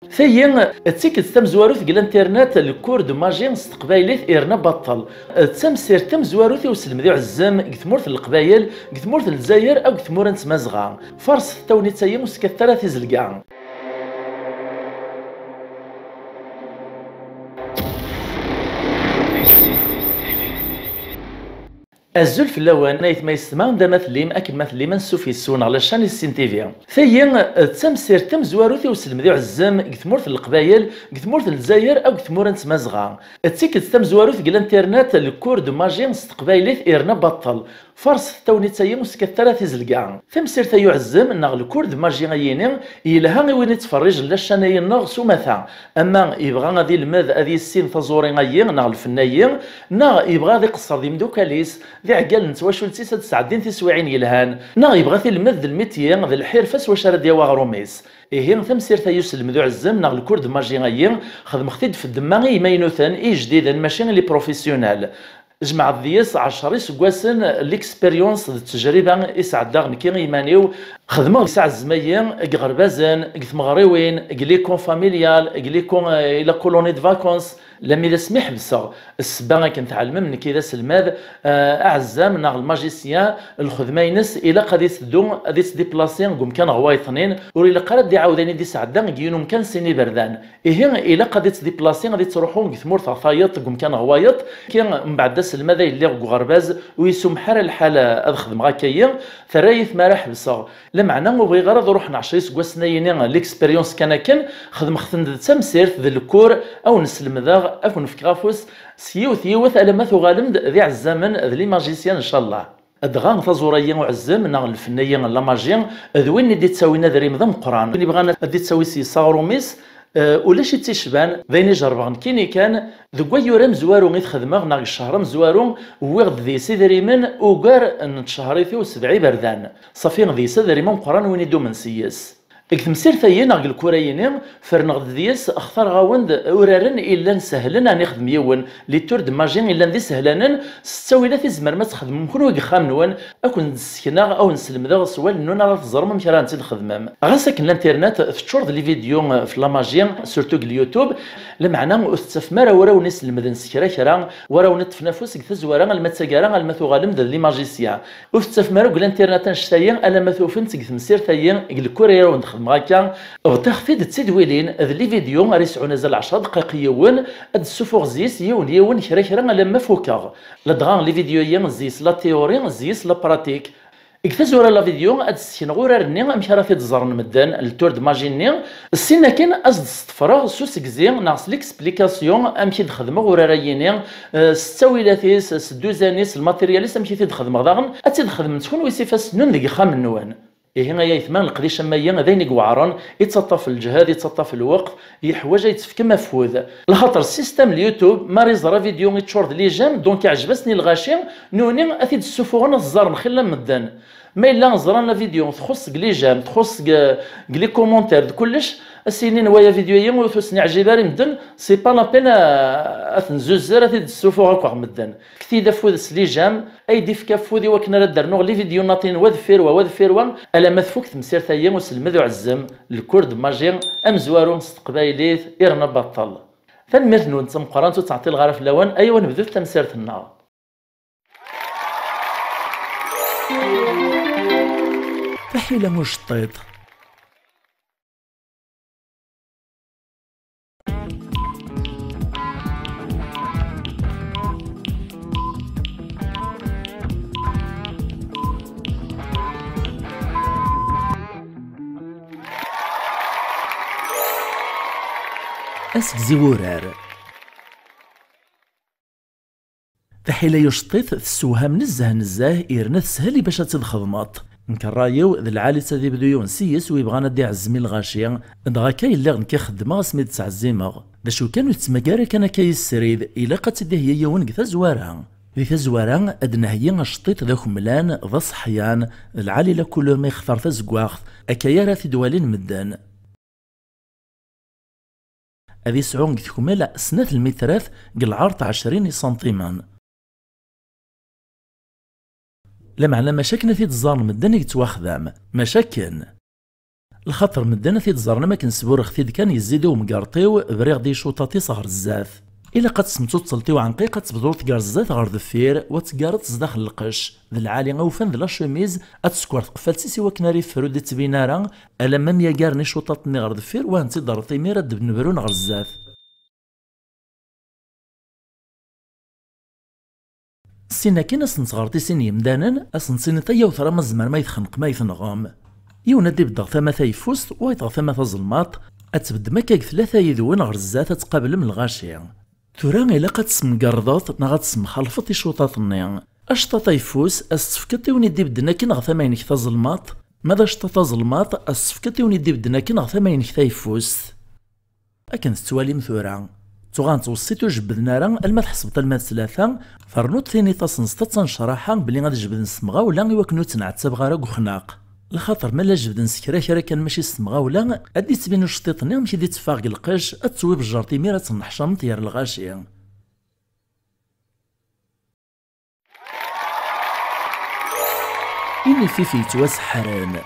ثيين تيكت تم زواروث قل الانترنت الكور دو ماجين استقبايليت ايرنا بطل تم سير تم زواروث يوسلم ذي عزام قثمورث القبايل قثمورث الجزائر او قثمورنت مزغا فرس توني تسيم وسكثرة تزلقا. الزلف اللوان نايت ما يسمع دا مثليم اكل مثليم نسوفي السون على شان السين تيفي ثيين تم سير تم زواروث وسلم ذي عزام قثمورث القبايل قثمورث الجزائر او قثمورنت مزغا تيكت تم زواروث قل الانترنت الكور دو ماجين استقبايليت ايرنا بطل فرس توني تسيم وسكثرة تزلقا ثم سير ثيو عزام ناغ الكور دو ماجين غييني يلها وين يتفرج لاشاني النغ سومثا اما يبغى غادي المذ هذه السين تزوري غيين ناغ الفنايين ناغ يبغى غادي يقصر دي مدوكاليس ذي عقال نتواشولتي ساد سعدين تسويعين يلهان ناغ يبغى ثي المذ الميتيين ذي الحرفس واش راه ديوا غروميس إيه ثم سير ثيوس المذو عزام ناغ الكورد ماجي غيين خدم خديد في الدماغي يمينوثان إي جديدا ماشي لي بروفيسيونال جمع الدياس 10 سكواسن ليكسبيريونس التجربه يسعد كي يمانيو خدمه ساعه الزميين غربازان قثمغريوين قليكون فاميليال قليكون الى كولوني دو فاكونس لما اذا سمح بصغ السبا كنتعلم من كذا سلماد اعزام ناغ الماجيسيان الخدمينس الى قد يسدو غادي ديبلاسي قوم كان غوايطنين ولا قراد دي عاوداني دي سعدان كينوم كان سيني بردان ايه الى قد ديبلاسي غادي تروحوا كثمور ثايط قوم كان غوايط كان من بعد سلماد اللي غرباز ويسوم حال الحاله اخدم غاكايا ثرايث ما راح بصغ لمعنى وبغي غرض روح نعشري سكواسنايين ليكسبيريونس كان خدم خدم تمسير ذا الكور او نسلم ذا أكون في كافوس سيوث ألمة غالم ذي عزامن ذي ماجيسيان إن شاء الله أدغان ثزوريا وعزام ناغ الفنيا لا ماجيان ذوين دي تساوينا ذري مذم قران اللي بغانا دي تساوي سي صاروميس ولا شي تيشبان ذيني جربان كيني كان ذو يورم زوارو غير خدمه ناغ الشهر مزوارو وغد ذي سيدري من وقار نتشهريثي وسبعي بردان صافي ذي سيدري من قران وين يدو من سياس تمسير ثايين ناغ الكوريين فرنغ دياس اختار غاوند اورارن الا نسهلن اني نخدم يون لي تور د ماجين الا ندي سهلانن ستاويلا في زمر ما تخدم كون ويخام نون اكون نسكنا او نسلم ذا سوال نون راه تزرم مش راه نخدم غاسك الانترنت تشورد لي فيديو في لا ماجين سورتو اليوتيوب لمعنى استثمار وراو نسلم ذا نسكرا كرا وراو نتفنافس تزوارا المتسكارا المثو غالم ذا لي ماجيسيان واستثمار الانترنت نشتايا الا مثوفن تمسير ثايين الكوريين مغاكا غتخفيد تسدويلين هذ لي فيديو ريسعو نزل 10 دقائق يون هاد السفوغ زيس يون كرا لما فوكا لدغان لي فيديو ين زيس لا تيوري زيس لا براتيك اكتزور لا فيديو هاد السين غورارني امشي راه تزرن مدان التور د ماجيني السين كان ازد استفراغ سوس كزين ناقص ليكسبليكاسيون امشي نخدم غوراريني ستاويلاتيس سدوزانيس الماتيرياليس امشي تخدم داغن اتخدم تكون ويسيفاس نون ديك خام النوان إيه هنا يثمان القديش مايا ذين يقعرن يتسطف الجهاد يتسطف الوقت يحوج يتفك مفوذ لخاطر السيستم اليوتيوب ما ريزرا فيديو يتشورد لي جام دونك عجبسني الغاشي نوني اثيد السفوغ الزر نخلا مدان ما الا نزران لا فيديو تخص لي جام تخص لي كومونتير كلش السنين ويا فيديوهين وثوسني عجيباري مدن سي با لا بين اثنزوزر اثيد السفوغ هكا مدن كثي دافود سلي جام اي ديف كافودي وكنا درنو لي فيديو ناطين وذفيروا الا ما تفوك تمسير ثايا وسلمذو عزم الكرد ماجين امزوارو مستقبايليث ايرنا بطل فالميرت نون تم قرانتو تعطي الغرف لوان ايوا نبذو تمسيرت النار فحيلة مشطيط أسك زيورار تحيلا يشطيط تسوها نزاه إيرنا تسهلي باش تدخدمط نكرايو ذا العالي تادي بدو يونسيس ويبغانا دي عزمي الغاشية دغا كاي اللي كيخدمها سميت تعزيمغ دا شو كانو يتسمكارا كان كاي السريد إلا قد تدي هي يون كثا زوارا ذي تزوارا أدنا هي شطيط ذا خملان ذا صحيان العالي لكل ما يختار تزقواخ أكايا راثي دوالين مدان هذه سعون كمال سنة المتراث قلعارت 20 سنتيمان لا معنى مشاكل في تزار مدن يتواخذام مشاكل الخاطر مدانا تيتزرنا ما كنسبور خثيد كان يزيدو مقارطيو بريغ دي شوطاطي صغر الزاف. إلا قد سمتو تصلتيو عنقي قد تبدو تقار الزيت غير دفير وتقارط زداخل القش ذ العالي اوفن ذ لا شوميز اتسكوار تقفلتي سوا كناري فرو دي تبينارا الا مام يقارني شوطاطني غير دفير وانتي ضرطي ميرا دبنبرون غير الزاف. سينا كاين اسنصغرتي سين يمدانا اسنسيني طيا وثرا ما الزمان ما يتخنق ما يتنغام يونا دي بدغ ثما يفوست ويطغ ثما ظلماط اتبد مكاك ثلاثة يذون غير الزاف تقابل من الغاشي. ثورا إلا قد تسمقرضات نا غتسم خلفط شوطاطني اشطاط يفوس استفكتي وندي بدنا كي نغ ثما ينك ظلماط ماذا اشطاط ظلماط استفكتي وندي بدنا كي نغ ثما ينك يفوس اكن تتواليم ثورا توغان توصيتو جبدنا راه الما تحسبط المات ثلاثة فرنوت ثاني تصنصتا تنشرحا بلي غادي جبد نسمغا ولا يوكنو تنعتب غير وخناق الخاطر مالا جبد نسكرا كرا كان ماشي سمغا ولا ادي تبينو شطيطني ماشي دي تفاق القش اتسويب الجرتي ميرا تنحشم طيار الغاشيه. إني في تواس حران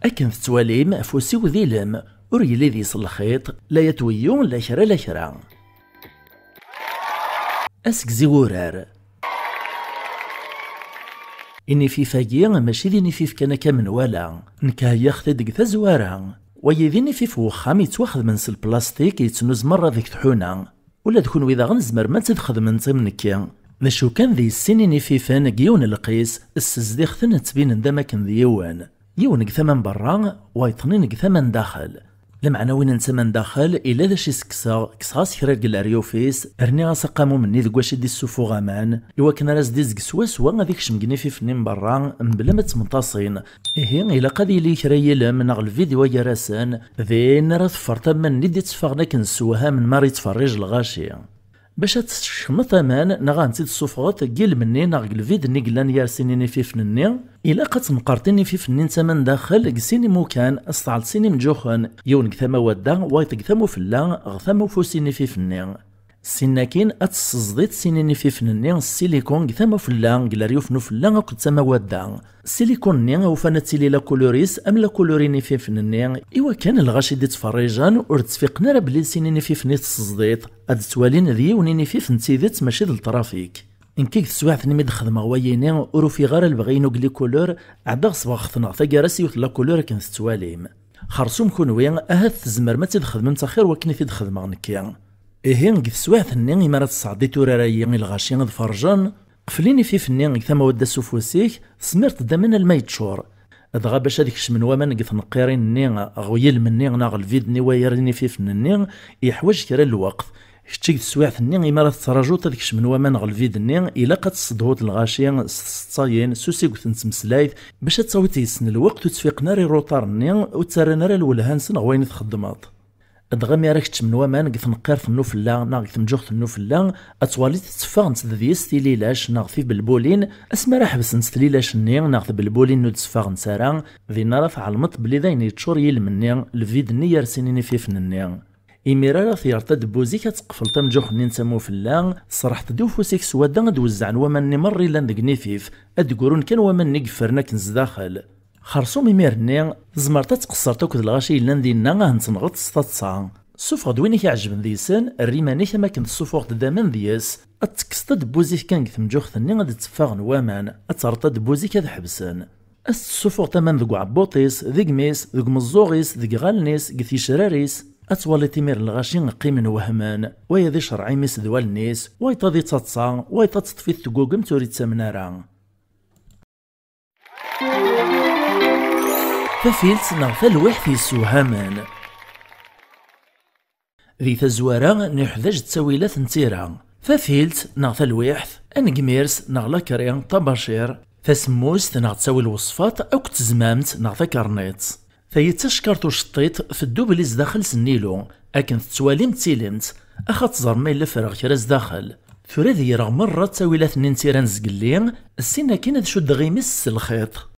أكن تتواليم فوسي وذيلم وريلي ذي الخيط لا يتويون لا كرا لا كرا أسك زيورار إني في فاقي ماشي ذيني في كان كامن ولا نكايا خدق تزوارا ويذيني في فوخام يتواخذ من البلاستيك يتنوز مرة ذيك تحونا ولا تكون وإذا غنزمر ما تدخذ من تمنك ذا شو كان ذي السنين في فان قيون القيس السزديخ ثن تبين اندما كان ذيوان يونك ثمن برا ويطنينك ثمن داخل لمعنى وين انت من داخل الا ذا شي سكسا كساس كرا الاريوفيس ارني غاسقامو مني ذك واش دي السوفو غامان ايوا كان راس ديزك سوا غاديك شمكني في فنين برا بلا ما تمنتصين ايه الا قادي لي كرايا من الفيديو يا راسان ذين راه تفرت من ندي تفاغنا كنسوها من ماري تفرج الغاشي باش تشمط امان نغانتي الصفغات قيل مني ناغ الفيد ني قلان يا سنيني في فنني الا قد نقارتني في فنين تمن داخل قسيني مكان استعل سيني مجوخن يونك ثما ودا وايطق ثمو فلا غثمو فوسيني في فنين سيناكين اتسزديت سينيني في فنني السيليكون ثما فلا قلاريو فنو فلا كنت ثما ودا السيليكون ني وفانتي لا كولوريس ام لا كولوريني في فنني ايوا كان الغاشي دي تفريجان ورتفيقنا راه بلي سينيني في فنيت تسزديت اد توالين ذي ونيني في فنتيديت ماشي الترافيك ان كيك سواعث نمي دخدمه ويني ورو في غير البغينو كلي كولور عدا صباغتنا ثقارسي ولا كولور كان تواليم خرصوم كونوي اهات تزمر ما تدخدم انت خير وكني تدخدم نكيا إيه قد سواعث ني مرات تصعدي توراريا الغاشي غد فرجان قفليني في فني ثما ودا سوفوسيك سمرت دامن الماء يتشور دغا باش هذيك من ومن قد نقيرين ني غويل مني ناغ الفيد ني ويرني في فنني يحوج كرا الوقت شتي سواعث ني مرات تراجو هذيك من ومن غ الفيد ني الا قد صدهوت الغاشي صاين سوسي قلت نتمسلايت باش تصاوي تيسن الوقت وتفيقنا ري روطار ني وتسرنا راه الولهان سن غوين تخدمات دغا مي راك تشمن ومان قد نقير في النوفلا ناغ تمجوخ النوفلا اتوالي تتفاغ نتذيس تيليلاش ناغ في بالبولين اسما راه حبس نتليلاش ني ناغ بالبولين نو تتفاغ نسارا ذي نرى علمت بلي ذاين يتشور يلمني الفيد ني يرسيني في فنني إميرا ثيارتا دبوزي كتقفل تمجوخ نين تمو فلان صرحت دو فوسيك سوادا دوزعن ومن نمر لان دقنيفيف أدقورون كان ومن نقفرنا كنز داخل خرصوم إميرني زمرتا تقصرت وكذ الغاشي لان دينا هنتنغط ستاتسا سوف غدويني كيعجبن ديسن الريماني كما كنت سوفوغ دامان دياس اتكسط دبوزي كان كتمجوخ ثني غادي تفاغ نوامان اترطا دبوزي كاد حبسن السوفوغ تامان ذوك عبوطيس ذيك ميس ذوك مزوغيس ذيك غالنيس قثي شراريس اتوالي تيمير الغاشي قيمن وهمان ويا ذي شرعي ميس ذوال النيس ويطا ذي تاتصا ويطا تطفي التقوقم توريد تمنارا ففيلت نغفى الوحث يسوهامان ذي تزوارا نحذج تسويلات نتيرا ففيلت نغفى الوحث انقميرس نغلا كريان طباشير فسموس نغ تسوي الوصفات او كتزمامت نغفى كارنيت فيتشكرتو شطيط في الدوبليز داخل سنيلو اكن تسواليم تيلمت اخا تزرمي لفرغ كراز داخل ثوري رغم مرة تسويلات ننتيران زقلين السينا كاين ذ شد غيمس الخيط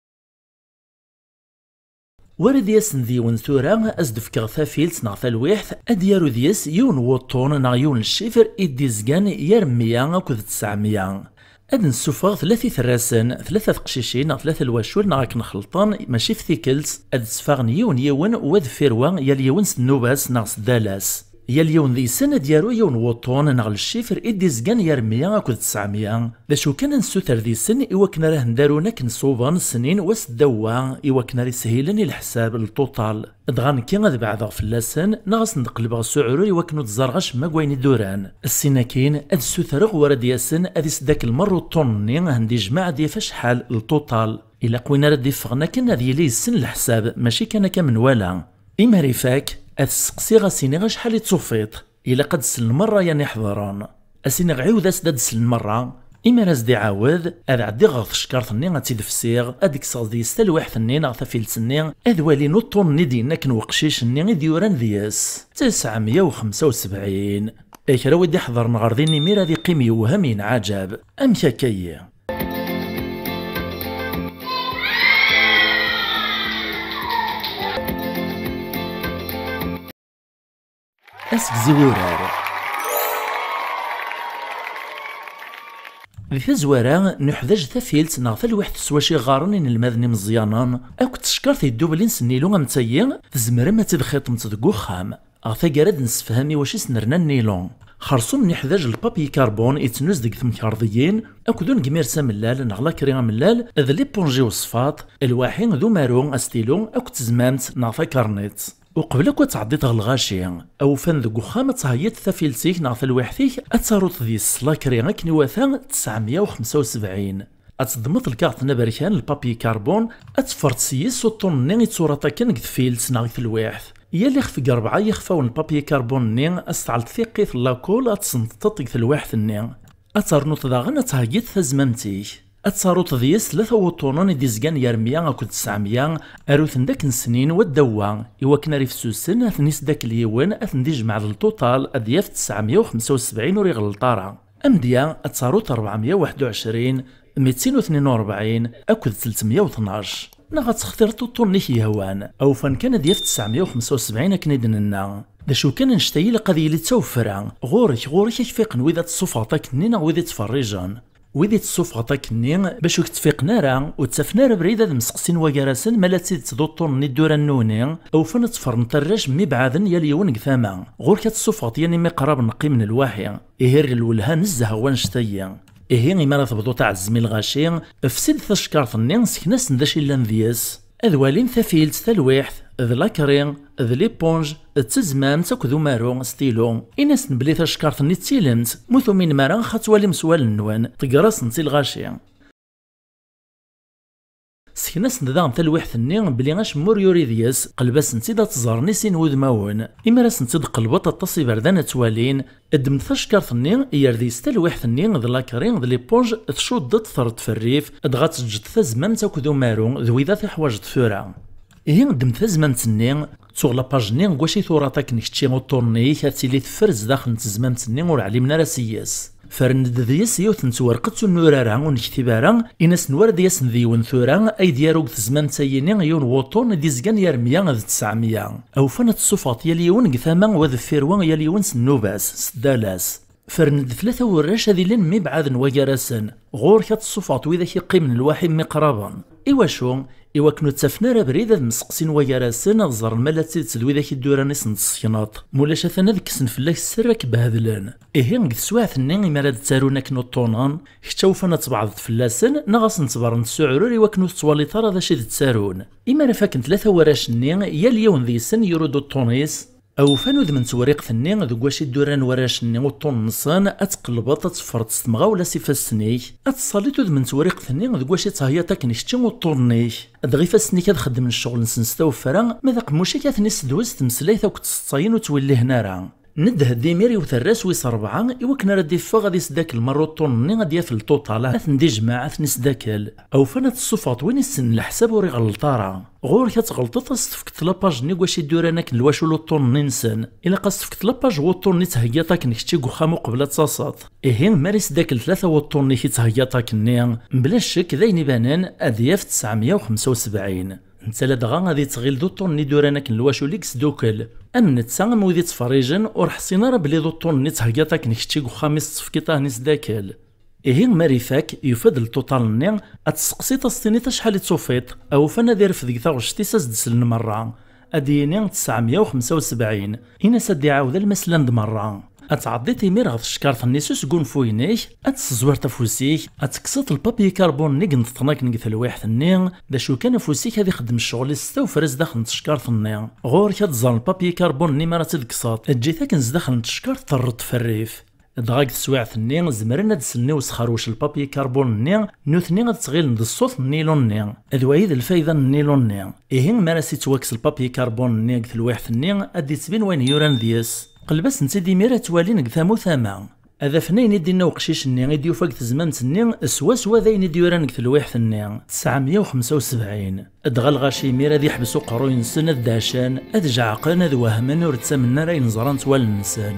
ورد ياسن ديون ثورا ازدفكغ فافيلت نغفى الوحث اديارو دياس يون وطون نغ يون الشيفر اديزكان يرميا اكد 900 اد نسوفغ ثلاثي ثراسن ثلاثة قشيشين نغ ثلاثة الواشور نغاك نخلطان ماشي في ثيكلز اد سفاغن يون وذ فيروان يال يون سنوباس نغ سدالاس يال يون ذي سنة ديارو يون وطون نغ الشيفر اديزكان يرميا اكد 900 ذا شو كان نسوتر ذي سن اوا كنا راه ندارونا كنصوبان سنين واس دوا اوا كنا راه سهيلني الحساب التوتال دغان كي غاد بعدا فلاسن ناغس نقلب سعرو اوا كنو تزرغش ما كوين دوران السناكين اد سوترغ ورد ياسن ادي سداك المر طوني هندي جماعه ديال فشحال التوتال الا قوينا راه ديفغنا كان هذه لي السن الحساب ماشي كان كمن ولا اما ريفاك السقسي غاسيني غا شحال يتصوفيط الا قد سن المره يعني حضران اسيني غعيود اسداد سن المره اما راسدي عاود اذ عدي غاث شكارثني غاتيدفسيغ اديك صاص ديال ستال واحد غا ثافيلتني اذ والي نوطون ندينا كنوقشيش ني ديوران دياس 975 ايك راه ودي حضر نغرديني ميرا ذي قيمي وهمين عجب امشا كي اسك زويرار ذي تزوارا نحذج ثافيلت نغ الوحد سواشي غارنين المذني مزيانان اكو تشكر في الدوبلين سنيلو غمتايا تزمر ما تدخيط تدقو خام اغثا قارد نسفهمي واشي سنرنا النيلون خرصوم نحذج البابي كربون يتنوز ديك ثمكارضيين اكو دون قميرسا ملال نغلا كريغا ملال اذ لي بونجي وصفات الواحين ذو مارون استيلو اكو تزمامت نغفا كارنيت وقبل كو تعديت الغاشي او فان ذو خامة تهيت ثافيلتيك نغفى الوحثيك اتاروت ذي الصلا كريغا كنواثا 975 اتضمط الكارت نبركان البابي كربون اتفرت سيس وطون ني تصورتا كان كثفيلت نغث الواحث يا اللي خفق 4 يخفاون البابي كربون ني استعلت ثقيث لاكول اتسنطط في الواحث ني اترنوط داغن اتهيت ثزممتيك اتساروط ديس 3 وطونون ديزكان يرميا اكو 900 اروثن داك السنين ودوا اوا كنا ريف سوسن اثنيس داك اليوان اثن دي جمع التوتال ادياف 975 وري غلطارا امديا اتساروط 421 242 اكو 312 نغا تختار طون لي هوان او فان كان دياف 975 كندننا دا شو كان نشتي لقضيه اللي توفرا غورك كيفيق وذا تصفاطك نينا وذا تفرجان ويدي تصوف غطاك النين باش تفيقنا راه وتسافنا راه بريده مسقسين وكراسن مالا تزيد تدوطون ندور النوني او فن تفر نطرش مبعاذن يا اليون قثاما غور كتصوف غطياني مي قراب نقي من الواحي ايهر الولها نزه وانشتيا ايهي ما تبدو تاع الزميل الغاشي فسد تشكارت النين سكناس نداش الا نذياس اذوالين ثافيلت ثالواحث ذ لاكرين ذ ليبونج تزمان تاكذو مارو ستيلو إناس نبلي تشكارت ني تيلمت موثو من مارا خاتوالي مسوال النوان تقراس نتي الغاشي سكناس ندام تالواحث ني بلي غاش مور يوري دياس قلباس نتي دا تزارني سين وذماون إما راس نتي قلبط الطاسي بردان توالين ادم تشكارت ني يرديس تالواحث ني ذ لاكرين ذ ليبونج تشودت ثرت في الريف دغا تسجد ثزمان تاكذو مارو ذويذا في حواج ثورا إيه ندم تزمامتني تسوغ لاباجني كواشي ثوراتاك نكتشي موطورني كاتيلي تفرز داخل تزمامتني ور علمنا راه سياس فرند دياس يوثن تورقت النورارا ونكتبارا إناس نوار دياس ذيون ثورا أي دياروك تزمان تايني يون وطون ديزقان يرميا ذ 900 أو فنت الصفات يليون قثاما وذفيروان يليون سنوباس سدالاس فرند ثلاثة وراش هذي لين مبعاد وجراسن غور كات الصفات وإذا كيقيم من الواحد مقربا إوا شو إوا كنو تسافنا راه بريدة مسقسين وجراسن غزر الملاتي تسدو إذا كيدورانيس نتصيناط مولاش أثنا ذيك سنفلاك السرك بهذلان إيه قد سواعث النين إما لا تسارونا كنو طونان كتشوفنا تبعض فلاسن نغاس نتبر نتسعرور إوا كنو تسوالي ترى ذا شي تسارون إما رفاكن ثلاثة وراش النين يا اليوم ذي سن يردو الطونيس أو فانود من توريق ثني ذوك واش الدوران وراشني وطون نصان أتقلبط أتفرط ستمغا ولا سيفاسني أتصاليتو من توريق ثني ذوك واش تهياطك نشتم وطوني دغي فاسني كتخدم الشغل نسنستا وفرا ماذا قموشي كاثني سدوز تمسلايثا وكتصاين وتولي هنا راه ندها ديمير وثراس ويس 4 إوا ردي فا غادي يسداك المروطون غادي يافل الطوطال اثن دي جماعة نسداكل أو فنات الصفات وين يسن الحساب وري غلطارا غور كتغلطط استفكت لاباج ني واش يدورانك الواشو لوطون ننسن إلا قاستفكت لاباج وطون ني تهياطاك نكتي خامو قبل تصاصات إيه ماريس داك الثلاثة وطون ني تهياطاك ني بلا شك ذاين بانان أدياف 975 نتا دغا غادي تغيل دو طون ني دورانك الواشو ليكس دوكل امن تسام وذي تفريجن ورحسينا راه بلي دو طون ني تهياطاك نكتي خامس تفكيطاه نيس داكل إيه ماريفاك يفاد التوتال ني اتسقسي تصيني شحال تصوفيط او فانا داير في ديك تاغشتي ساسدسل مرة اديني 975 هنا سدي عاود المسلند مرة أتعضي تيمير غف شكارت النيسوس قون فوينيك أتسزوار تفوسيك أتكسط البابي كربون نيق نطناك نقث الواحد النين دا شو كان فوسيك هذي خدم الشغل يستوفرز داخل نتشكارت النين غور كتزال البابي كربون ني مرة تدكسط أجيتها كنز داخل نتشكارت طرط في الريف دغاك سواعث النين زمرنا دسلنيو سخروش البابي كربون النين نوثني تغيل ند الصوت النيلون النين أدوايد الفايدة النيلون النين إيه مارسي تواكس البابي كربون النين قث الواحد النين أدي تبين وين يوران دياس قلبس نتي ميرا توالين قثامو ثاما هذا فنين يدينا وقشيش النين يديو فاك تزمان النين سوا ذاين يديوران قث الواحد النين 975 ادغا الغاشي ميرا ذي يحبسو قروي نسن الداشان ادجع عقلنا ذو وهمن ورتسامنا راي نزران توال النسان